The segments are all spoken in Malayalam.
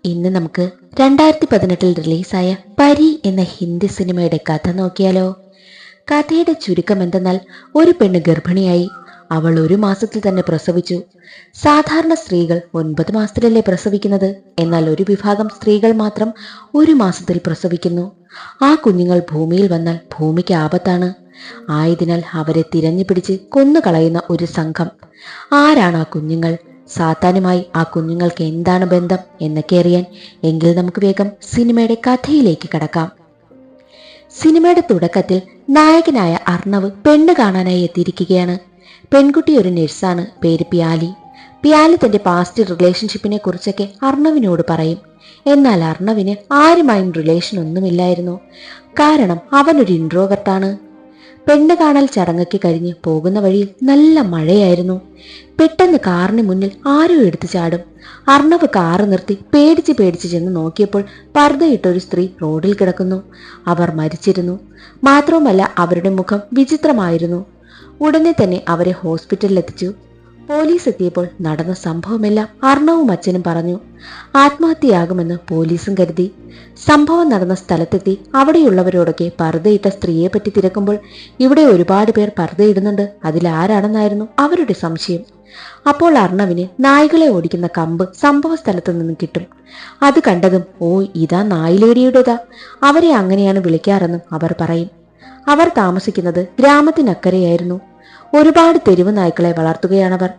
ഇന്ന് നമുക്ക് 2018 റിലീസായ പരി എന്ന ഹിന്ദി സിനിമയുടെ കഥ നോക്കിയാലോ. കഥയുടെ ചുരുക്കം എന്തെന്നാൽ, ഒരു പെണ്ണ് ഗർഭിണിയായി. അവൾ 1 മാസത്തിൽ തന്നെ പ്രസവിച്ചു. സാധാരണ സ്ത്രീകൾ 9 മാസത്തിലല്ലേ പ്രസവിക്കുന്നത്, എന്നാൽ ഒരു വിഭാഗം സ്ത്രീകൾ മാത്രം 1 മാസത്തിൽ പ്രസവിക്കുന്നു. ആ കുഞ്ഞുങ്ങൾ ഭൂമിയിൽ വന്നാൽ ഭൂമിക്ക് ആപത്താണ്. ആയതിനാൽ അവരെ തിരഞ്ഞു പിടിച്ച് കൊന്നുകളയുന്ന ഒരു സംഘം. ആരാണ് ആ കുഞ്ഞുങ്ങൾ? സാത്താനുമായി ആ കുഞ്ഞുങ്ങൾക്ക് എന്താണ് ബന്ധം എന്നൊക്കെ അറിയാൻ എങ്കിൽ നമുക്ക് വേഗം സിനിമയുടെ കഥയിലേക്ക് കടക്കാം. സിനിമയുടെ തുടക്കത്തിൽ നായകനായ അർണവ് പെണ്ണ് കാണാനായി എത്തിയിരിക്കുകയാണ്. പെൺകുട്ടി ഒരു നഴ്സാണ്, പേര് പ്യാലി. പ്യാലി തന്റെ പാസ്റ്റ് റിലേഷൻഷിപ്പിനെ കുറിച്ചൊക്കെ അർണവിനോട് പറയും. എന്നാൽ അർണവിന് ആരുമായും റിലേഷൻ ഒന്നുമില്ലായിരുന്നു. കാരണം അവനൊരു ഇൻട്രോവർട്ടാണ്. പെണ്ണ് കാണൽ ചടങ്ങൊക്കെ കഴിഞ്ഞ് പോകുന്ന വഴിയിൽ നല്ല മഴയായിരുന്നു. പെട്ടെന്ന് കാറിന് മുന്നിൽ ആരോ എടുത്തു ചാടും. അർണവ് കാറ് നിർത്തി പേടിച്ച് ചെന്ന് നോക്കിയപ്പോൾ പർദ്ദയിട്ടൊരു സ്ത്രീ റോഡിൽ കിടക്കുന്നു. അവർ മരിച്ചിരുന്നു. മാത്രവുമല്ല, അവരുടെ മുഖം വിചിത്രമായിരുന്നു. ഉടനെ തന്നെ അവരെ ഹോസ്പിറ്റലിലെത്തിച്ചു. പോലീസ് എത്തിയപ്പോൾ നടന്ന സംഭവമെല്ലാം അർണവും അച്ഛനും പറഞ്ഞു. ആത്മഹത്യയാകുമെന്ന് പോലീസും കരുതി. സംഭവം നടന്ന സ്ഥലത്തെത്തി അവിടെയുള്ളവരോടൊക്കെ പർദ്ദയിട്ട സ്ത്രീയെ പറ്റി തിരക്കുമ്പോൾ ഇവിടെ ഒരുപാട് പേർ പർദ്ദയിടുന്നുണ്ട്, അതിലാരാണെന്നായിരുന്നു അവരുടെ സംശയം. അപ്പോൾ അർണവിന് നായ്കളെ ഓടിക്കുന്ന കമ്പ് സംഭവ സ്ഥലത്ത് നിന്ന് കിട്ടും. അത് കണ്ടതും, ഓ ഇതാ നായിലേടിയുടേതാ, അവരെ അങ്ങനെയാണ് വിളിക്കാറെന്നും അവർ പറയും. അവർ താമസിക്കുന്നത് ഗ്രാമത്തിനക്കരെയായിരുന്നു. ഒരുപാട് തെരുവ് നായ്ക്കളെ വളർത്തുകയാണവർ.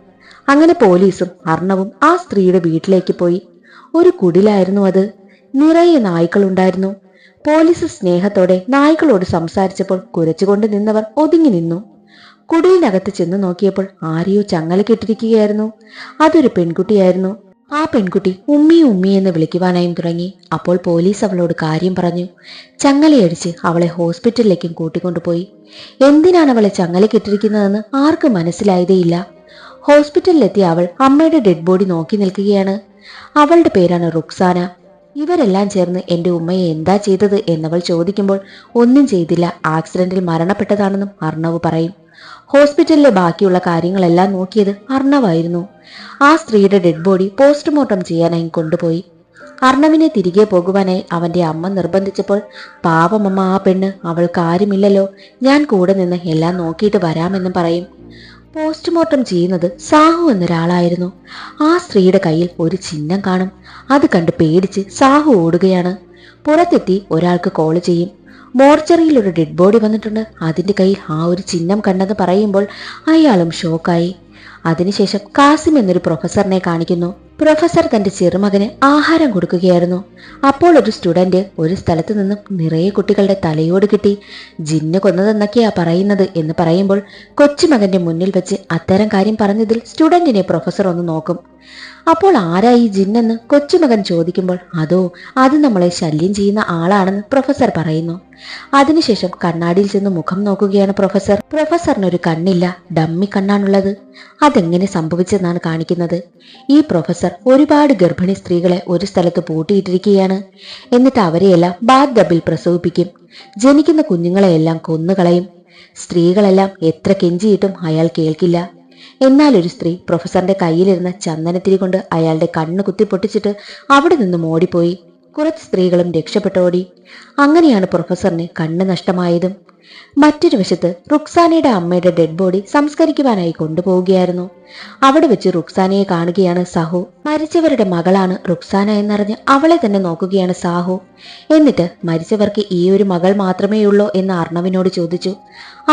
അങ്ങനെ പോലീസും അർണവും ആ സ്ത്രീയുടെ വീട്ടിലേക്ക് പോയി. ഒരു കുടിലായിരുന്നു അത്. നിറയെ നായ്ക്കളുണ്ടായിരുന്നു. പോലീസ് സ്നേഹത്തോടെ നായ്ക്കളോട് സംസാരിച്ചപ്പോൾ കുരച്ചുകൊണ്ട് നിന്നവർ ഒതുങ്ങി നിന്നു. കുടിലിനകത്ത് ചെന്ന് നോക്കിയപ്പോൾ ആരെയോ ചങ്ങലക്കിട്ടിരിക്കുകയായിരുന്നു. അതൊരു പെൺകുട്ടിയായിരുന്നു. ആ പെൺകുട്ടി ഉമ്മി ഉമ്മി എന്ന് വിളിക്കുവാനായും തുടങ്ങി. അപ്പോൾ പോലീസ് അവളോട് കാര്യം പറഞ്ഞു. ചങ്ങലയടിച്ച് അവളെ ഹോസ്പിറ്റലിലേക്കും കൂട്ടിക്കൊണ്ടുപോയി. എന്തിനാണ് അവളെ ചങ്ങലക്കിട്ടിരിക്കുന്നതെന്ന് ആർക്കും മനസ്സിലായതേയില്ല. ഹോസ്പിറ്റലിലെത്തിയ അവൾ അമ്മയുടെ ഡെഡ് ബോഡി നോക്കി നിൽക്കുകയാണ്. അവളുടെ പേരാണ് റുക്സാന. ഇവരെല്ലാം ചേർന്ന് എന്റെ ഉമ്മയെ എന്താ ചെയ്തത് എന്നവൾ ചോദിക്കുമ്പോൾ ഒന്നും ചെയ്തില്ല, ആക്സിഡന്റിൽ മരണപ്പെട്ടതാണെന്നും അർണവ് പറയും. ഹോസ്പിറ്റലിലെ ബാക്കിയുള്ള കാര്യങ്ങളെല്ലാം നോക്കിയത് അർണവായിരുന്നു. ആ സ്ത്രീയുടെ ഡെഡ് ബോഡി പോസ്റ്റ്മോർട്ടം ചെയ്യാനായി കൊണ്ടുപോയി. അർണവിനെ തിരികെ പോകുവാനായി അവന്റെ അമ്മ നിർബന്ധിച്ചപ്പോൾ, പാവമമ്മ ആ പെണ്ണ്, അവൾക്ക് ആരുമില്ലല്ലോ, ഞാൻ കൂടെ നിന്ന് എല്ലാം നോക്കിയിട്ട് വരാമെന്നും പറയും. പോസ്റ്റ്മോർട്ടം ചെയ്യുന്നത് സാഹു എന്നൊരാളായിരുന്നു. ആ സ്ത്രീയുടെ കയ്യിൽ ഒരു ചിഹ്നം കാണും. അത് കണ്ട് പേടിച്ച് സാഹു ഓടുകയാണ്. പുറത്തെത്തി ഒരാൾക്ക് കോള് ചെയ്യും. മോർച്ചറിയിൽ ഒരു ഡെഡ് ബോഡി വന്നിട്ടുണ്ട്, അതിന്റെ കയ്യിൽ ആ ഒരു ചിഹ്നം കണ്ടെന്ന് പറയുമ്പോൾ അയാളും ഷോക്കായി. അതിനുശേഷം കാസിം എന്നൊരു പ്രൊഫസറിനെ കാണിക്കുന്നു. പ്രൊഫസർ തന്റെ ചെറുമകന് ആഹാരം കൊടുക്കുകയായിരുന്നു. അപ്പോൾ ഒരു സ്റ്റുഡന്റ് ഒരു സ്ഥലത്ത് നിന്നും നിറയെ കുട്ടികളുടെ തലയോട് കിട്ടി. ജിന്ന് കൊന്നതെന്നൊക്കെയാ പറയുന്നത് എന്ന് പറയുമ്പോൾ കൊച്ചുമകന്റെ മുന്നിൽ വെച്ച് അത്തരം കാര്യം പറഞ്ഞതിൽ സ്റ്റുഡന്റിനെ പ്രൊഫസർ ഒന്ന് നോക്കും. അപ്പോൾ ആരാ ഈ ജിന്നെന്ന് കൊച്ചുമകൻ ചോദിക്കുമ്പോൾ, അത് നമ്മളെ ശല്യം ചെയ്യുന്ന ആളാണെന്ന് പ്രൊഫസർ പറയുന്നു. അതിനുശേഷം കണ്ണാടിയിൽ ചെന്ന് മുഖം നോക്കുകയാണ് പ്രൊഫസർ. പ്രൊഫസറിനൊരു കണ്ണില്ല, ഡമ്മി കണ്ണാണുള്ളത്. അതെങ്ങനെ സംഭവിച്ചെന്നാണ് കാണിക്കുന്നത്. ഈ പ്രൊഫസർ ഒരുപാട് ഗർഭിണി സ്ത്രീകളെ ഒരു സ്ഥലത്ത് പൂട്ടിയിട്ടിരിക്കുകയാണ്. എന്നിട്ട് അവരെയെല്ലാം ബാത്ത് ടബിൽ പ്രസവിപ്പിക്കും. ജനിക്കുന്ന കുഞ്ഞുങ്ങളെയെല്ലാം കൊന്നുകളയും. സ്ത്രീകളെല്ലാം എത്ര കെഞ്ചിയിട്ടും അയാൾ കേൾക്കില്ല. എന്നാൽ ഒരു സ്ത്രീ പ്രൊഫസറിന്റെ കയ്യിലിരുന്ന ചന്ദനത്തിരി കൊണ്ട് അയാളുടെ കണ്ണ് കുത്തി പൊട്ടിച്ചിട്ട് അവിടെ നിന്നും ഓടിപ്പോയി. കുറച്ച് സ്ത്രീകളും രക്ഷപ്പെട്ടോടി. അങ്ങനെയാണ് പ്രൊഫസറിന് കണ്ണ് നഷ്ടമായതും. മറ്റൊരു വശത്ത് റുക്സാനയുടെ അമ്മയുടെ ഡെഡ് ബോഡി സംസ്കരിക്കുവാനായി കൊണ്ടുപോവുകയായിരുന്നു. അവിടെ വെച്ച് റുക്സാനയെ കാണുകയാണ് സാഹു. മരിച്ചവരുടെ മകളാണ് റുക്സാന എന്നറിഞ്ഞ് അവളെ തന്നെ നോക്കുകയാണ് സാഹു. എന്നിട്ട് മരിച്ചവർക്ക് ഈ ഒരു മകൾ മാത്രമേ ഉള്ളൂ എന്ന് അർണവിനോട് ചോദിച്ചു.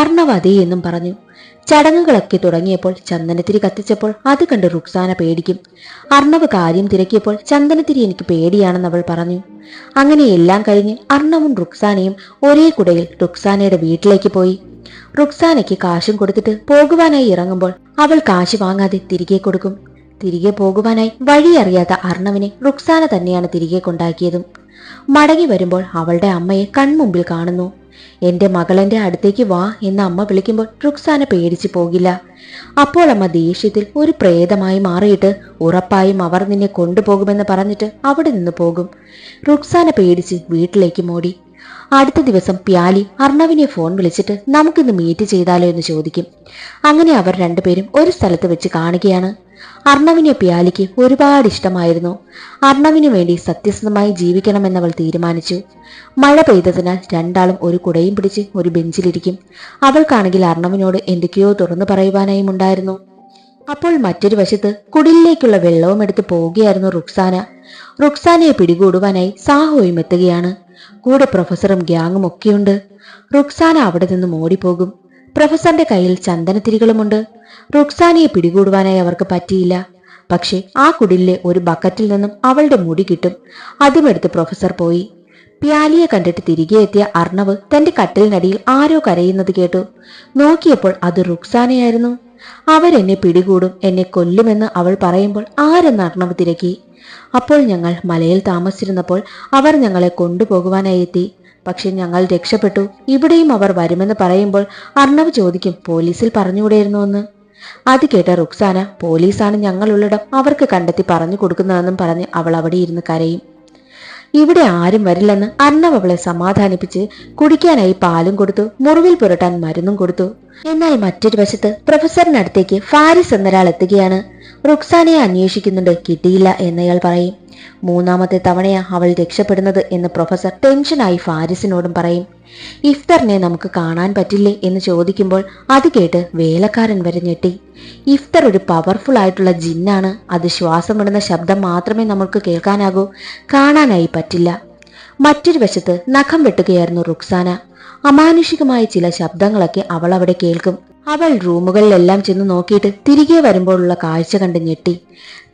അർണവ് അതേ എന്നും പറഞ്ഞു. ചടങ്ങുകളൊക്കെ തുടങ്ങിയപ്പോൾ ചന്ദനത്തിരി കത്തിച്ചപ്പോൾ അത് കണ്ട് റുക്സാന പേടിക്കും. അർണവ് കാര്യം തിരക്കിയപ്പോൾ ചന്ദനത്തിരി എനിക്ക് പേടിയാണെന്ന് അവൾ പറഞ്ഞു. അങ്ങനെ എല്ലാം കഴിഞ്ഞ് അർണവും റുക്സാനയും ഒരേ കുടയിൽ റുക്സാനയുടെ വീട്ടിലേക്ക് പോയി. റുക്സാനയ്ക്ക് കാശും കൊടുത്തിട്ട് പോകുവാനായി ഇറങ്ങുമ്പോൾ അവൾ കാശ് വാങ്ങാതെ തിരികെ കൊടുക്കും. തിരികെ പോകുവാനായി വഴിയറിയാത്ത അർണവിനെ റുക്സാന തന്നെയാണ് തിരികെ കൊണ്ടാക്കിയതും. മടങ്ങി വരുമ്പോൾ അവളുടെ അമ്മയെ കൺമുമ്പിൽ കാണുന്നു. എന്റെ മകളെന്റെ അടുത്തേക്ക് വാ എന്ന് അമ്മ വിളിക്കുമ്പോൾ റുക്സാന പേടിച്ചു പോകില്ല. അപ്പോൾ അമ്മ ദേഷ്യത്തിൽ ഒരു പ്രേതമായി മാറിയിട്ട് ഉറപ്പായും അവർ നിന്നെ കൊണ്ടുപോകുമെന്ന് പറഞ്ഞിട്ട് അവിടെ നിന്ന് പോകും. റുക്സാന പേടിച്ച് വീട്ടിലേക്ക് ഓടി. അടുത്ത ദിവസം പ്യാലി അർണവിനെ ഫോൺ വിളിച്ചിട്ട് നമുക്കിന്ന് മീറ്റ് ചെയ്താലോ എന്ന് ചോദിക്കും. അങ്ങനെ അവർ രണ്ടുപേരും ഒരു സ്ഥലത്ത് വെച്ച് കാണുകയാണ്. അർണവിനെ പ്യാലിക്ക് ഒരുപാട് ഇഷ്ടമായിരുന്നു. അർണവിനു വേണ്ടി സത്യസന്ധമായി ജീവിക്കണമെന്നവൾ തീരുമാനിച്ചു. മഴ പെയ്തതിനാൽ രണ്ടാളും ഒരു കുടയും പിടിച്ച് ഒരു ബെഞ്ചിലിരിക്കും. അവൾക്കാണെങ്കിൽ അർണവിനോട് എന്തൊക്കെയോ തുറന്നു പറയുവാനായും ഉണ്ടായിരുന്നു. അപ്പോൾ മറ്റൊരു വശത്ത് കുടിലിലേക്കുള്ള വെള്ളവും എടുത്ത് പോവുകയായിരുന്നു റുക്സാന. റുക്സാനയെ പിടികൂടുവാനായി സാഹോയും എത്തുകയാണ്. കൂടെ പ്രൊഫസറും ഗ്യാങ്ങും ഒക്കെയുണ്ട്. റുക്സാന അവിടെ നിന്നും ഓടിപ്പോകും. പ്രൊഫസറിന്റെ കയ്യിൽ ചന്ദനത്തിരികളുമുണ്ട്. റുക്സാനയെ പിടികൂടുവാനായി അവർക്ക് പറ്റിയില്ല. പക്ഷെ ആ കുടിലിലെ ഒരു ബക്കറ്റിൽ നിന്നും അവളുടെ മുടി കിട്ടും. അതുമെടുത്ത് പ്രൊഫസർ പോയി. പ്യാലിയെ കണ്ടിട്ട് തിരികെ എത്തിയ അർണവ് തന്റെ കട്ടിലിനടിയിൽ ആരോ കരയുന്നത് കേട്ടു. നോക്കിയപ്പോൾ അത് റുക്സാനയായിരുന്നു. അവരെന്നെ പിടികൂടും, എന്നെ കൊല്ലുമെന്ന് അവൾ പറയുമ്പോൾ ആരെന്ന് അർണവ് തിരക്കി. അപ്പോൾ ഞങ്ങൾ മലയിൽ താമസിച്ചിരുന്നപ്പോൾ അവർ ഞങ്ങളെ കൊണ്ടുപോകുവാനായി എത്തി. പക്ഷെ ഞങ്ങൾ രക്ഷപ്പെട്ടു. ഇവിടെയും അവർ വരുമെന്ന് പറയുമ്പോൾ അർണവ് ചോദിക്കും, പോലീസിൽ പറഞ്ഞുകൂടെയിരുന്നോ എന്ന്. അത് കേട്ട റുക്സാന, പോലീസാണ് ഞങ്ങളുള്ളിടം അവർക്ക് കണ്ടെത്തി പറഞ്ഞു കൊടുക്കുന്നതെന്നും പറഞ്ഞ് അവൾ അവിടെ ഇരുന്ന് കരയും. ഇവിടെ ആരും വരില്ലെന്ന് അർണവ് അവളെ സമാധാനിപ്പിച്ച് കുടിക്കാനായി പാലും കൊടുത്തു, മുറിവിൽ പുരട്ടാൻ മരുന്നും കൊടുത്തു. എന്നാൽ മറ്റൊരു വശത്ത് പ്രൊഫസറിനടുത്തേക്ക് ഫാരിസ് എന്നൊരാൾ എത്തുകയാണ്. റുക്സാനയെ അന്വേഷിക്കുന്നുണ്ട്, കിട്ടിയില്ല എന്നയാൾ പറയും. മൂന്നാമത്തെ തവണയാ അവൾ രക്ഷപ്പെടുന്നത് എന്ന് പ്രൊഫസർ ടെൻഷനായി ഫാരിസിനോടും പറയും. ഇഫ്തറിനെ നമുക്ക് കാണാൻ പറ്റില്ലേ എന്ന് ചോദിക്കുമ്പോൾ അത് കേട്ട് വേലക്കാരൻ വരെ ഞെട്ടി. ഇഫ്തർ ഒരു പവർഫുൾ ആയിട്ടുള്ള ജിന്നാണ്. അത് ശ്വാസം വിടുന്ന ശബ്ദം മാത്രമേ നമുക്ക് കേൾക്കാനാകൂ, കാണാനായി പറ്റില്ല. മറ്റൊരു വശത്ത് നഖം വെട്ടുകയായിരുന്നു റുക്സാന. അമാനുഷികമായ ചില ശബ്ദങ്ങളൊക്കെ അവൾ അവിടെ കേൾക്കും. അവൾ റൂമുകളിലെല്ലാം ചെന്ന് നോക്കിയിട്ട് തിരികെ വരുമ്പോഴുള്ള കാഴ്ച കണ്ട് ഞെട്ടി.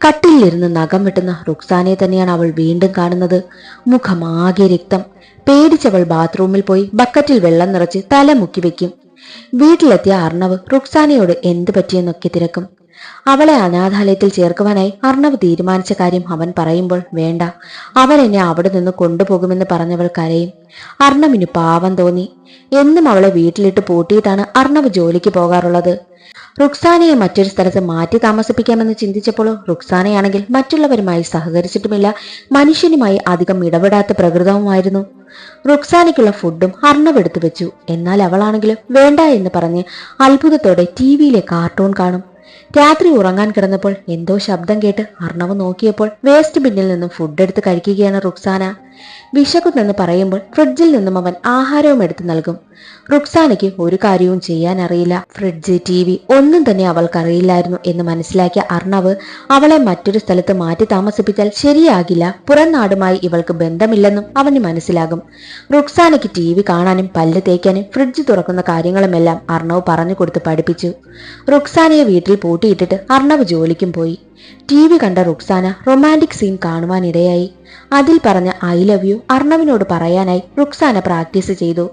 കട്ടിലിരുന്ന് നഖം വെട്ടുന്ന റുക്സാനയെ തന്നെയാണ് അവൾ വീണ്ടും കാണുന്നത്. മുഖമാകെ രക്തം. പേടിച്ചവൾ ബാത്റൂമിൽ പോയി ബക്കറ്റിൽ വെള്ളം നിറച്ച് തല മുക്കി വെക്കും. വീട്ടിലെത്തിയ അർണവ് റുക്സാനയോട് എന്ത് പറ്റിയെന്നൊക്കെ തിരക്കും. അവളെ അനാഥാലയത്തിൽ ചേർക്കുവാനായി അർണവ് തീരുമാനിച്ച കാര്യം അവൻ പറയുമ്പോൾ വേണ്ട, അവൻ എന്നെ അവിടെ നിന്ന് കൊണ്ടുപോകുമെന്ന് പറഞ്ഞവൾ കരയും. അർണവിന് പാവം തോന്നി. എന്നും അവളെ വീട്ടിലിട്ട് പൂട്ടിയിട്ടാണ് അർണവ് ജോലിക്ക് പോകാറുള്ളത്. റുക്സാനയെ മറ്റൊരു സ്ഥലത്ത് മാറ്റി താമസിപ്പിക്കാമെന്ന് ചിന്തിച്ചപ്പോൾ റുക്സാനയാണെങ്കിൽ മറ്റുള്ളവരുമായി സഹകരിച്ചിട്ടുമില്ല, മനുഷ്യനുമായി അധികം ഇടപെടാത്ത പ്രകൃതവുമായിരുന്നു. റുക്സാനയ്ക്കുള്ള ഫുഡും അർണവ് എടുത്തു വെച്ചു. എന്നാൽ അവളാണെങ്കിലും വേണ്ട എന്ന് പറഞ്ഞ് അത്ഭുതത്തോടെ ടിവിയിലെ കാർട്ടൂൺ കാണും. രാത്രി ഉറങ്ങാൻ കിടന്നപ്പോൾ എന്തോ ശബ്ദം കേട്ട് അർണവ് നോക്കിയപ്പോൾ വേസ്റ്റ് ബിന്നിൽ നിന്നും ഫുഡ് എടുത്ത് കഴിക്കുകയാണ് റുക്സാന. വിശക്കുന്നെന്ന് പറയുമ്പോൾ ഫ്രിഡ്ജിൽ നിന്നും അവൻ ആഹാരവും എടുത്തു നൽകും. റുക്സാനയ്ക്ക് ഒരു കാര്യവും ചെയ്യാൻ അറിയില്ല. ഫ്രിഡ്ജ്, TV ഒന്നും തന്നെ അവൾക്കറിയില്ലായിരുന്നു എന്ന് മനസ്സിലാക്കിയ അർണവ് അവളെ മറ്റൊരു സ്ഥലത്ത് മാറ്റി താമസിപ്പിച്ചാൽ ശരിയാകില്ല, പുറം നാടുമായി ഇവൾക്ക് ബന്ധമില്ലെന്നും അവന് മനസ്സിലാകും. റുക്സാനയ്ക്ക് TV കാണാനും പല്ല് തേക്കാനും ഫ്രിഡ്ജ് തുറക്കുന്ന കാര്യങ്ങളുമെല്ലാം അർണവ് പറഞ്ഞു കൊടുത്ത് പഠിപ്പിച്ചു. റുക്സാനയെ വീട്ടിൽ പൂട്ടിയിട്ടിട്ട് അർണവ് ജോലിക്കും പോയി. TV കണ്ട റുക്സാന റൊമാൻറ്റിക് സീൻ കാണുവാനിടയായി. അതിൽ പറഞ്ഞ ഐ ലവ് യു അർണവിനോട് പറയാനായി റുക്സാന പ്രാക്ടീസ് ചെയ്തു.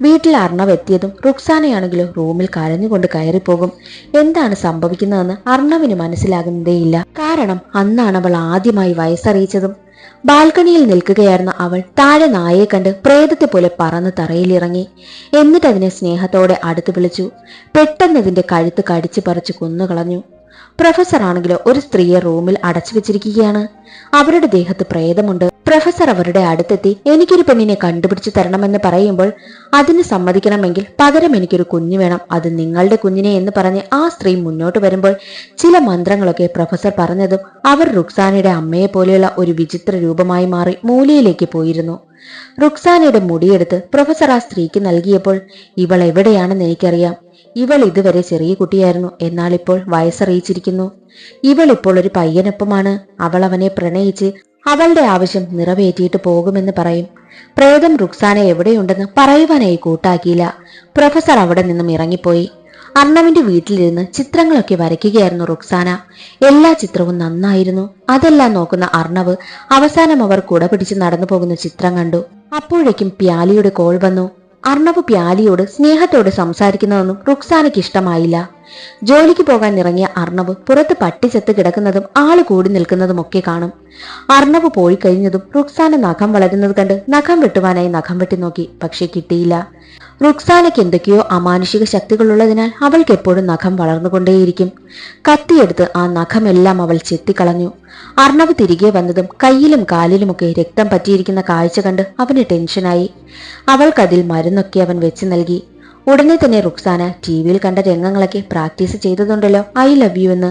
വീട്ടിൽ അർണവ് എത്തിയതും റുക്സാനയാണെങ്കിലും റൂമിൽ കരഞ്ഞുകൊണ്ട് കയറിപ്പോകും. എന്താണ് സംഭവിക്കുന്നതെന്ന് അർണവിന് മനസ്സിലാകുന്നതേയില്ല. കാരണം അന്നാണ് അവൾ ആദ്യമായി വയസ്സറിയിച്ചതും. ബാൽക്കണിയിൽ നിൽക്കുകയായിരുന്ന അവൾ താഴെ നായയെ കണ്ട് പ്രേതത്തെ പോലെ പറന്ന് തറയിലിറങ്ങി. എന്നിട്ട് അതിനെ സ്നേഹത്തോടെ അടുത്ത് വിളിച്ചു. പെട്ടെന്നതിന്റെ കഴുത്ത് കടിച്ചു പറിച്ചു കൊന്നുകളഞ്ഞു. പ്രൊഫസർ ആണെങ്കിലോ ഒരു സ്ത്രീയെ റൂമിൽ അടച്ചു വെച്ചിരിക്കുകയാണ്. അവരുടെ ദേഹത്ത് പ്രേതമുണ്ട്. പ്രൊഫസർ അവരുടെ അടുത്തെത്തി എനിക്കൊരു പെണ്ണിനെ കണ്ടുപിടിച്ചു തരണമെന്ന് പറയുമ്പോൾ അതിന് സമ്മതിക്കണമെങ്കിൽ പകരം എനിക്കൊരു കുഞ്ഞു വേണം, അത് നിങ്ങളുടെ കുഞ്ഞിനെ എന്ന് പറഞ്ഞ് ആ സ്ത്രീ മുന്നോട്ട് വരുമ്പോൾ ചില മന്ത്രങ്ങളൊക്കെ പ്രൊഫസർ പറഞ്ഞതും അവർ റുക്സാനയുടെ അമ്മയെ പോലെയുള്ള ഒരു വിചിത്ര രൂപമായി മാറി മൂലയിലേക്ക് പോയിരുന്നു. റുക്സാനയുടെ മുടിയെടുത്ത് പ്രൊഫസർ ആ സ്ത്രീക്ക് നൽകിയപ്പോൾ ഇവൾ എവിടെയാണെന്ന് എനിക്കറിയാം. ഇവൾ ഇതുവരെ ചെറിയ കുട്ടിയായിരുന്നു, എന്നാൽ ഇപ്പോൾ വയസ്സറിയിച്ചിരിക്കുന്നു. ഇവൾ ഇപ്പോൾ ഒരു പയ്യനൊപ്പമാണ്. അവൾ അവനെ പ്രണയിച്ച് അവളുടെ ആവശ്യം നിറവേറ്റിയിട്ട് പോകുമെന്ന് പറയും. പ്രേതം റുക്സാന എവിടെയുണ്ടെന്ന് പറയുവാനായി കൂട്ടാക്കിയില്ല. പ്രൊഫസർ അവിടെ നിന്നും ഇറങ്ങിപ്പോയി. അർണവിന്റെ വീട്ടിലിരുന്ന് ചിത്രങ്ങളൊക്കെ വരയ്ക്കുകയായിരുന്നു റുക്സാന. എല്ലാ ചിത്രവും നന്നായിരുന്നു. അതെല്ലാം നോക്കുന്ന അർണവ് അവസാനം അവർ കുട പിടിച്ച് നടന്നു പോകുന്ന ചിത്രം കണ്ടു. അപ്പോഴേക്കും പ്യാലിയുടെ കോൾ വന്നു. അർണവ് പ്യാലിയോട് സ്നേഹത്തോടെ സംസാരിക്കുന്നതൊന്നും റുക്സാനയ്ക്ക് ഇഷ്ടമായില്ല. ജോലിക്ക് പോകാൻ ഇറങ്ങിയ അർണവ് പുറത്ത് പട്ടി ചത്ത് കിടക്കുന്നതും ആള് കൂടി നിൽക്കുന്നതും ഒക്കെ കാണും. അർണവ് പോയി കഴിഞ്ഞതും റുക്സാന നഖം വളരുന്നത് കണ്ട് നഖം വെട്ടുവാനായി നഖം വെട്ടി നോക്കി. പക്ഷെ കിട്ടിയില്ല. റുക്സാനയ്ക്ക് എന്തൊക്കെയോ അമാനുഷിക ശക്തികളുള്ളതിനാൽ അവൾക്ക് എപ്പോഴും നഖം വളർന്നുകൊണ്ടേയിരിക്കും. കത്തിയെടുത്ത് ആ നഖമെല്ലാം അവൾ ചെത്തിക്കളഞ്ഞു. അർണവ് തിരികെ വന്നതും കയ്യിലും കാലിലുമൊക്കെ രക്തം പറ്റിയിരിക്കുന്ന കാഴ്ച കണ്ട് അവന് ടെൻഷനായി. അവൾക്കതിൽ മരുന്നൊക്കെ അവൻ വെച്ച് നൽകി. ഉടനെ തന്നെ റുക്സാന ടിവിയിൽ കണ്ട രംഗങ്ങളൊക്കെ പ്രാക്ടീസ് ചെയ്തതുണ്ടല്ലോ ഐ ലവ് യു എന്ന്.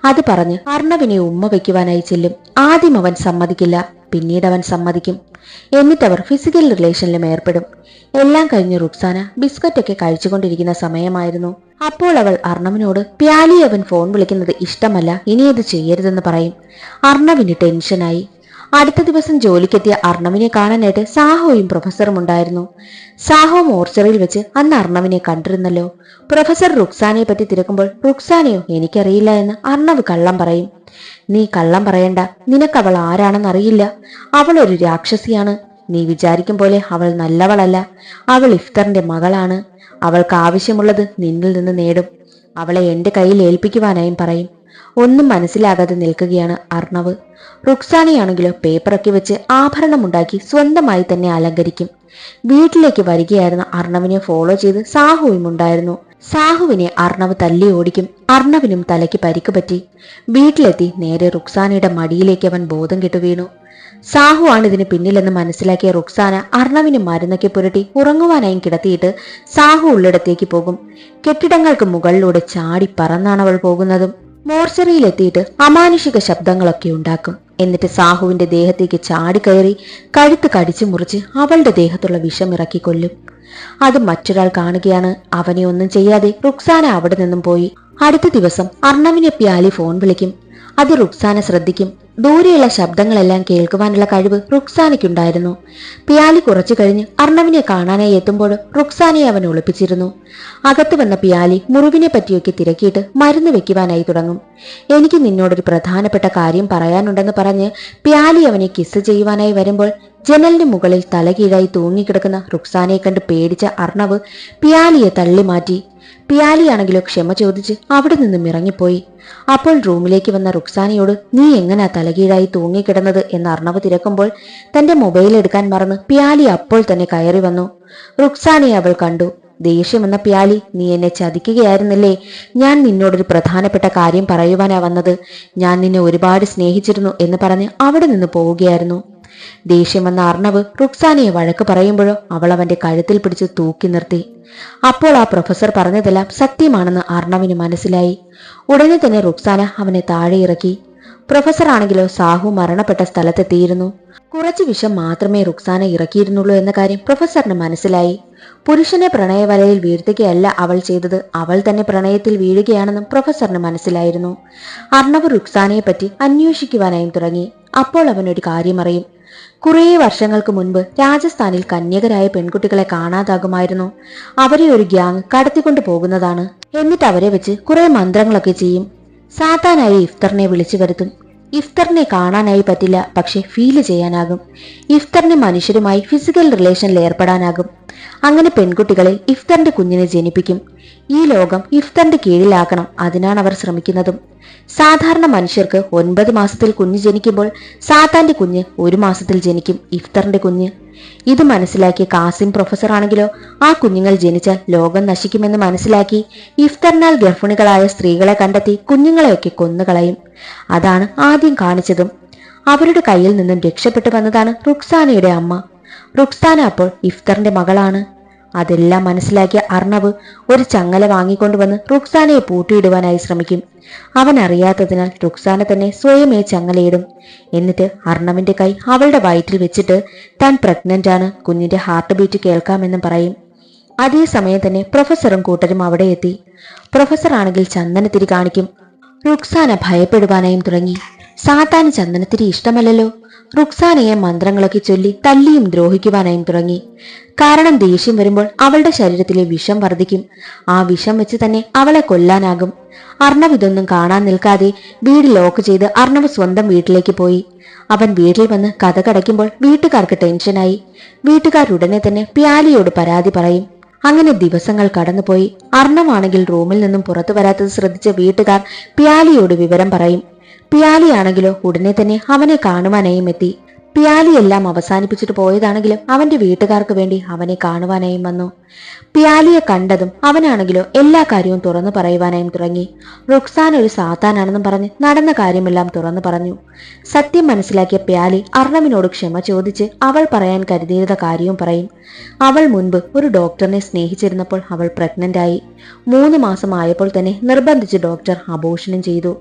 അത് പറഞ്ഞ് അർണവിനെ ഉമ്മ വയ്ക്കുവാനായി ചെല്ലും. ആദ്യം അവൻ സമ്മതിക്കില്ല, പിന്നീട് അവൻ സമ്മതിക്കും. എന്നിട്ടവർ ഫിസിക്കൽ റിലേഷനിലും ഏർപ്പെടും. എല്ലാം കഴിഞ്ഞ് റുക്സാന ബിസ്ക്കറ്റൊക്കെ കഴിച്ചുകൊണ്ടിരിക്കുന്ന സമയമായിരുന്നു. അപ്പോൾ അവൾ അർണവിനോട് പ്യാലി അവൻ ഫോൺ വിളിക്കുന്നത് ഇഷ്ടമല്ല, ഇനി അത് ചെയ്യരുതെന്ന് പറയും. അർണവിന് ടെൻഷനായി. അടുത്ത ദിവസം ജോലിക്കെത്തിയ അർണവിനെ കാണാനായിട്ട് സാഹോയും പ്രൊഫസറും ഉണ്ടായിരുന്നു. സാഹോ മോർച്ചറിയിൽ വെച്ച് അന്ന് അർണവിനെ കണ്ടിരുന്നല്ലോ. പ്രൊഫസർ റുക്സാനയെ പറ്റി തിരക്കുമ്പോൾ റുക്സാനയോ എനിക്കറിയില്ല എന്ന് അർണവ് കള്ളം പറയും. നീ കള്ളം പറയണ്ട, നിനക്കവൾ ആരാണെന്നറിയില്ല. അവൾ ഒരു രാക്ഷസിയാണ്. നീ വിചാരിക്കും പോലെ അവൾ നല്ലവളല്ല. അവൾ ഇഫ്തറിന്റെ മകളാണ്. അവൾക്ക് ആവശ്യമുള്ളത് നിന്നിൽ നിന്ന് നേടും. അവളെ എന്റെ കയ്യിൽ ഏൽപ്പിക്കുവാനായും പറയും. ഒന്നും മനസ്സിലാകാതെ നിൽക്കുകയാണ് അർണവ്. റുക്സാനയാണെങ്കിലോ പേപ്പറൊക്കെ വെച്ച് ആഭരണമുണ്ടാക്കി സ്വന്തമായി തന്നെ അലങ്കരിക്കും. വീട്ടിലേക്ക് വരികയായിരുന്ന അർണവിനെ ഫോളോ ചെയ്ത് സാഹുവും ഉണ്ടായിരുന്നു. സാഹുവിനെ അർണവ് തല്ലി ഓടിക്കും. അർണവിനും തലയ്ക്ക് പരിക്ക് പറ്റി. വീട്ടിലെത്തി നേരെ റുക്സാനയുടെ മടിയിലേക്ക് അവൻ ബോധം കെട്ടു വീണു. സാഹു ആണ് ഇതിന് പിന്നിലെന്ന് മനസ്സിലാക്കിയ റുക്സാന അർണവിന് മരുന്നൊക്കെ പുരട്ടി ഉറങ്ങുവാനായും കിടത്തിയിട്ട് സാഹു ഉള്ളിടത്തേക്ക് പോകും. കെട്ടിടങ്ങൾക്ക് മുകളിലൂടെ ചാടി പറന്നാണ് അവൾ പോകുന്നതും. മോർച്ചറിയിലെത്തിയിട്ട് അമാനുഷിക ശബ്ദങ്ങളൊക്കെ ഉണ്ടാക്കും. എന്നിട്ട് സാഹുവിന്റെ ദേഹത്തേക്ക് ചാടിക്കയറി കഴുത്ത് കടിച്ചു മുറിച്ച് അവളുടെ ദേഹത്തുള്ള വിഷം ഇറക്കി കൊല്ലും. അത് മറ്റൊരാൾ കാണുകയാണ്. അവനെ ഒന്നും ചെയ്യാതെ റുക്സാന അവിടെ നിന്നും പോയി. അടുത്ത ദിവസം അർണവിനെ പ്യാലി ഫോൺ വിളിക്കും. അത് റുക്സാന ശ്രദ്ധിക്കും. ദൂരെയുള്ള ശബ്ദങ്ങളെല്ലാം കേൾക്കുവാനുള്ള കഴിവ് റുക്സാനയ്ക്കുണ്ടായിരുന്നു. പിയാലി കുറച്ചു കഴിഞ്ഞ് അർണവിനെ കാണാനായി എത്തുമ്പോൾ റുക്സാനയെ അവൻ ഒളിപ്പിച്ചിരുന്നു. അകത്ത് വന്ന പിയാലി മുറിവിനെ പറ്റിയൊക്കെ തിരക്കിയിട്ട് മരുന്ന് വെക്കുവാനായി തുടങ്ങും. എനിക്ക് നിന്നോടൊരു പ്രധാനപ്പെട്ട കാര്യം പറയാനുണ്ടെന്ന് പറഞ്ഞ് പിയാലി അവനെ കിസ് ചെയ്യുവാനായി വരുമ്പോൾ ജനലിന് മുകളിൽ തലകീഴായി തൂങ്ങിക്കിടക്കുന്ന റുക്സാനയെ കണ്ട് പേടിച്ച അർണവ് പിയാലിയെ തള്ളി മാറ്റി. പിയാലിയാണെങ്കിലോ ക്ഷമ ചോദിച്ച് അവിടെ നിന്നും ഇറങ്ങിപ്പോയി. അപ്പോൾ റൂമിലേക്ക് വന്ന റുക്സാനയോട് നീ എങ്ങനാ തലകീഴായി തൂങ്ങിക്കിടന്നത് എന്ന് അർണവ് തിരക്കുമ്പോൾ തന്റെ മൊബൈൽ എടുക്കാൻ മറന്ന് പിയാലി അപ്പോൾ തന്നെ കയറി വന്നു. റുക്സാനയെ അവൾ കണ്ടു. ദേഷ്യം വന്ന പിയാലി നീ എന്നെ ചതിക്കുകയായിരുന്നില്ലേ? ഞാൻ നിന്നോടൊരു പ്രധാനപ്പെട്ട കാര്യം പറയുവാനാ വന്നത്. ഞാൻ നിന്നെ ഒരുപാട് സ്നേഹിച്ചിരുന്നു എന്ന് പറഞ്ഞ് അവിടെ നിന്ന് പോവുകയായിരുന്നു. ദേഷ്യം വന്ന അർണവ് റുക്സാനയെ വഴക്ക് പറയുമ്പോഴോ അവൾ അവന്റെ കഴുത്തിൽ പിടിച്ച് തൂക്കി നിർത്തി. അപ്പോൾ ആ പ്രൊഫസർ പറഞ്ഞതെല്ലാം സത്യമാണെന്ന് അർണവിന് മനസ്സിലായി. ഉടനെ തന്നെ റുക്സാന അവനെ താഴെ ഇറക്കി. പ്രൊഫസർ ആണെങ്കിലോ സാഹു മരണപ്പെട്ട സ്ഥലത്തെത്തിയിരുന്നു. കുറച്ച് വിഷം മാത്രമേ റുക്സാന ഇറക്കിയിരുന്നുള്ളൂ എന്ന കാര്യം പ്രൊഫസറിന് മനസ്സിലായി. പുരുഷനെ പ്രണയവലയിൽ വീഴ്ത്തുകയല്ല അവൾ ചെയ്തത്, അവൾ തന്നെ പ്രണയത്തിൽ വീഴുകയാണെന്നും പ്രൊഫസറിന് മനസ്സിലായിരുന്നു. അർണവ് റുക്സാനയെ പറ്റി അന്വേഷിക്കുവാനായും തുടങ്ങി. അപ്പോൾ അവനൊരു കാര്യം അറിയും. കുറേ വർഷങ്ങൾക്ക് മുൻപ് രാജസ്ഥാനിൽ കന്യകരായ പെൺകുട്ടികളെ കാണാതാകുമായിരുന്നു. അവരെ ഒരു ഗ്യാങ് കടത്തിക്കൊണ്ടു പോകുന്നതാണ്. എന്നിട്ട് അവരെ വെച്ച് കുറെ മന്ത്രങ്ങളൊക്കെ ചെയ്യും. സാത്താനായി ഇഫ്തറിനെ വിളിച്ചു വരുത്തും. ഇഫ്തറിനെ കാണാനായി പറ്റില്ല, പക്ഷെ ഫീല് ചെയ്യാനാകും. ഇഫ്തറിന് മനുഷ്യരുമായി ഫിസിക്കൽ റിലേഷനിൽ ഏർപ്പെടാനാകും. അങ്ങനെ പെൺകുട്ടികളിൽ ഇഫ്തറിന്റെ കുഞ്ഞിനെ ജനിപ്പിക്കും. ഈ ലോകം ഇഫ്തറിന്റെ കീഴിലാക്കണം, അതിനാണ് അവർ ശ്രമിക്കുന്നതും. സാധാരണ മനുഷ്യർക്ക് 9 മാസത്തിൽ കുഞ്ഞ് ജനിക്കുമ്പോൾ സാത്താന്റെ കുഞ്ഞ് 1 മാസത്തിൽ ജനിക്കും, ഇഫ്തറിന്റെ കുഞ്ഞ്. ഇത് മനസ്സിലാക്കിയ കാസിം പ്രൊഫസർ ആണെങ്കിലോ ആ കുഞ്ഞുങ്ങൾ ജനിച്ചാൽ ലോകം നശിക്കുമെന്ന് മനസ്സിലാക്കി ഇഫ്തറിനാൽ ഗർഭിണികളായ സ്ത്രീകളെ കണ്ടെത്തി കുഞ്ഞുങ്ങളെയൊക്കെ കൊന്നുകളയും. അതാണ് ആദ്യം കാണിച്ചതും. അവരുടെ കയ്യിൽ നിന്നും രക്ഷപ്പെട്ടു വന്നതാണ് റുക്സാനയുടെ അമ്മ. റുക്സാന അപ്പോൾ ഇഫ്തറിന്റെ മകളാണ്. അതെല്ലാം മനസ്സിലാക്കിയ അർണവ് ഒരു ചങ്ങല വാങ്ങിക്കൊണ്ടുവന്ന് റുക്സാനയെ പൂട്ടിയിടുവാനായി ശ്രമിക്കും. അവൻ അറിയാത്തതിനാൽ റുക്സാന തന്നെ സ്വയമേ ചങ്ങലയിടും. എന്നിട്ട് അർണവിന്റെ കൈ അവളുടെ വയറ്റിൽ വെച്ചിട്ട് താൻ പ്രഗ്നന്റ് ആണ്, കുഞ്ഞിന്റെ ഹാർട്ട് ബീറ്റ് കേൾക്കാമെന്നും പറയും. അതേസമയം തന്നെ പ്രൊഫസറും കൂട്ടരും അവിടെ എത്തി. പ്രൊഫസർ ആണെങ്കിൽ ചന്ദനത്തിരി കാണിക്കും. റുക്സാന ഭയപ്പെടുവാനായും തുടങ്ങി. സാത്താന് ചന്ദനത്തിരി ഇഷ്ടമല്ലല്ലോ. റുക്സാനയെ മന്ത്രങ്ങളൊക്കെ ചൊല്ലി തല്ലിയും ദ്രോഹിക്കുവാനായും തുടങ്ങി. കാരണം ദേഷ്യം വരുമ്പോൾ അവളുടെ ശരീരത്തിലെ വിഷം വർദ്ധിക്കും. ആ വിഷം വെച്ച് തന്നെ അവളെ കൊല്ലാനാകും. അർണവ് ഇതൊന്നും കാണാൻ നിൽക്കാതെ വീട് ലോക്ക് ചെയ്ത് അർണവ് സ്വന്തം വീട്ടിലേക്ക് പോയി. അവൻ വീട്ടിൽ വന്ന് കഥ കടയ്ക്കുമ്പോൾ വീട്ടുകാർക്ക് ടെൻഷനായി. വീട്ടുകാരുടനെ തന്നെ പ്യാലിയോട് പരാതി പറയും. അങ്ങനെ ദിവസങ്ങൾ കടന്നുപോയി. അർണവാണെങ്കിൽ റൂമിൽ നിന്നും പുറത്തു വരാത്തത് ശ്രദ്ധിച്ച വീട്ടുകാർ പ്യാലിയോട് വിവരം പറയും. പ്യാലിയാണെങ്കിലോ ഉടനെ തന്നെ അവനെ കാണുവാനായും എത്തി. പ്യാലിയെല്ലാം അവസാനിപ്പിച്ചിട്ട് പോയതാണെങ്കിലും അവന്റെ വീട്ടുകാർക്ക് വേണ്ടി അവനെ കാണുവാനായും വന്നു. പ്യാലിയെ കണ്ടതും അവനാണെങ്കിലോ എല്ലാ കാര്യവും തുറന്നു പറയുവാനായും തുടങ്ങി. റുക്സാൻ ഒരു സാത്താനാണെന്നും പറഞ്ഞ് നടന്ന കാര്യമെല്ലാം തുറന്നു പറഞ്ഞു. സത്യം മനസ്സിലാക്കിയ പ്യാലി അർണവിനോട് ക്ഷമ ചോദിച്ച് അവൾ പറയാൻ കരുതിയിരുന്ന കാര്യവും പറയും. അവൾ മുൻപ് ഒരു ഡോക്ടറിനെ സ്നേഹിച്ചിരുന്നപ്പോൾ അവൾ പ്രഗ്നന്റ് ആയി. 3 മാസം ആയപ്പോൾ തന്നെ നിർബന്ധിച്ച് ഡോക്ടർ അബോർഷനും ചെയ്തു.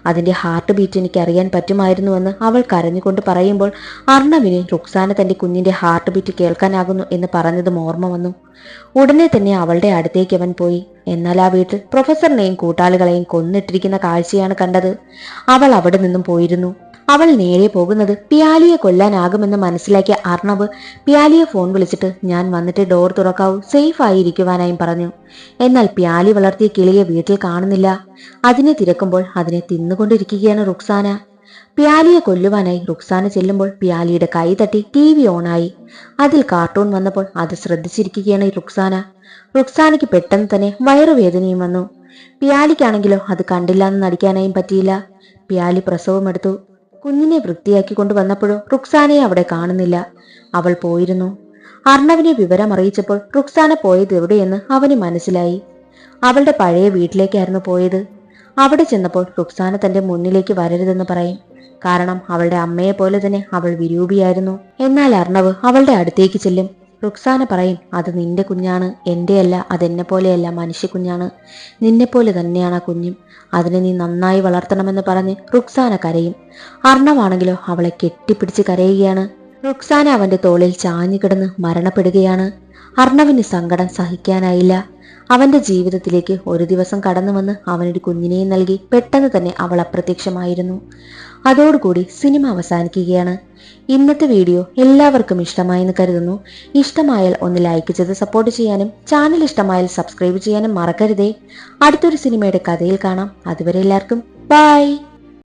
അതിന്റെ ഹാർട്ട് ബീറ്റ് എനിക്ക് അറിയാൻ പറ്റുമായിരുന്നുവെന്ന് അവൾ കരഞ്ഞുകൊണ്ട് പറയുമ്പോൾ അർണവിന് റുക്സാന തന്റെ കുഞ്ഞിന്റെ ഹാർട്ട് ബീറ്റ് കേൾക്കാനാകുന്നു എന്ന് പറഞ്ഞതും ഓർമ്മ വന്നു. ഉടനെ തന്നെ അവളുടെ അടുത്തേക്ക് അവൻ പോയി. എന്നാൽ ആ വീട്ടിൽ പ്രൊഫസറിനെയും കൂട്ടാളികളെയും കൊന്നിട്ടിരിക്കുന്ന കാഴ്ചയാണ് കണ്ടത്. അവൾ അവിടെ നിന്നും പോയിരുന്നു. അവൾ നേരെ പോകുന്നത് പ്യാലിയെ കൊല്ലാനാകുമെന്ന് മനസ്സിലാക്കിയ അർണവ് പ്യാലിയെ ഫോൺ വിളിച്ചിട്ട് ഞാൻ വന്നിട്ട് ഡോർ തുറക്കാവൂ, സേഫ് ആയിരിക്കുവാനായും പറഞ്ഞു. എന്നാൽ പ്യാലി വളർത്തിയ കിളിയെ വീട്ടിൽ കാണുന്നില്ല. അതിനെ തിരക്കുമ്പോൾ അതിനെ തിന്നുകൊണ്ടിരിക്കുകയാണ് റുക്സാന. പ്യാലിയെ കൊല്ലുവാനായി റുക്സാന ചെല്ലുമ്പോൾ പ്യാലിയുടെ കൈ തട്ടി TV ഓണായി. അതിൽ കാർട്ടൂൺ വന്നപ്പോൾ അത് ശ്രദ്ധിച്ചിരിക്കുകയാണ് റുക്സാന. റുക്സാനയ്ക്ക് പെട്ടെന്ന് തന്നെ വയറുവേദനയും വന്നു. പ്യാലിക്കാണെങ്കിലോ അത് കണ്ടില്ലാന്ന് നടിക്കാനായും പറ്റിയില്ല. പ്യാലി പ്രസവമെടുത്തു. കുഞ്ഞിനെ വൃത്തിയാക്കി കൊണ്ടുവന്നപ്പോഴോ റുക്സാനയെ അവിടെ കാണുന്നില്ല. അവൾ പോയിരുന്നു. അർണവിനെ വിവരം അറിയിച്ചപ്പോൾ റുക്സാന പോയത് എവിടെയെന്ന് അവന് മനസ്സിലായി. അവളുടെ പഴയ വീട്ടിലേക്കായിരുന്നു പോയത്. അവിടെ ചെന്നപ്പോൾ റുക്സാന തന്റെ മുന്നിലേക്ക് വരരുതെന്ന് പറയും. കാരണം അവളുടെ അമ്മയെ പോലെ തന്നെ അവൾ വിരൂപിയായിരുന്നു. എന്നാൽ അർണവ് അവളുടെ അടുത്തേക്ക് ചെല്ലും. റുക്സാന പറയും, അത് നിന്റെ കുഞ്ഞാണ്, എന്റെയല്ല, അതെന്നെ പോലെയല്ല, മനുഷ്യ കുഞ്ഞാണ്. നിന്നെപ്പോലെ തന്നെയാണ് ആ കുഞ്ഞും. അതിനെ നീ നന്നായി വളർത്തണമെന്ന് പറഞ്ഞ് റുക്സാന കരയും. അർണവാണെങ്കിലോ അവളെ കെട്ടിപ്പിടിച്ച് കരയുകയാണ്. റുക്സാന അവന്റെ തോളിൽ ചാഞ്ഞു കിടന്ന് മരണപ്പെടുകയാണ്. അർണവിന് സങ്കടം സഹിക്കാനായില്ല. അവന്റെ ജീവിതത്തിലേക്ക് ഒരു ദിവസം കടന്നു വന്ന് അവനൊരു കുഞ്ഞിനെയും നൽകി പെട്ടെന്ന് തന്നെ അവൾ അപ്രത്യക്ഷമായിരുന്നു. അതോടുകൂടി സിനിമ അവസാനിക്കുകയാണ്. ഇന്നത്തെ വീഡിയോ എല്ലാവർക്കും ഇഷ്ടമായെന്ന് കരുതുന്നു. ഇഷ്ടമായാൽ ഒന്ന് ലൈക്ക് ചെയ്ത് സപ്പോർട്ട് ചെയ്യാനും ചാനൽ ഇഷ്ടമായാൽ സബ്സ്ക്രൈബ് ചെയ്യാനും മറക്കരുതേ. അടുത്തൊരു സിനിമയുടെ കഥയിൽ കാണാം. അതുവരെ എല്ലാവർക്കും ബൈ.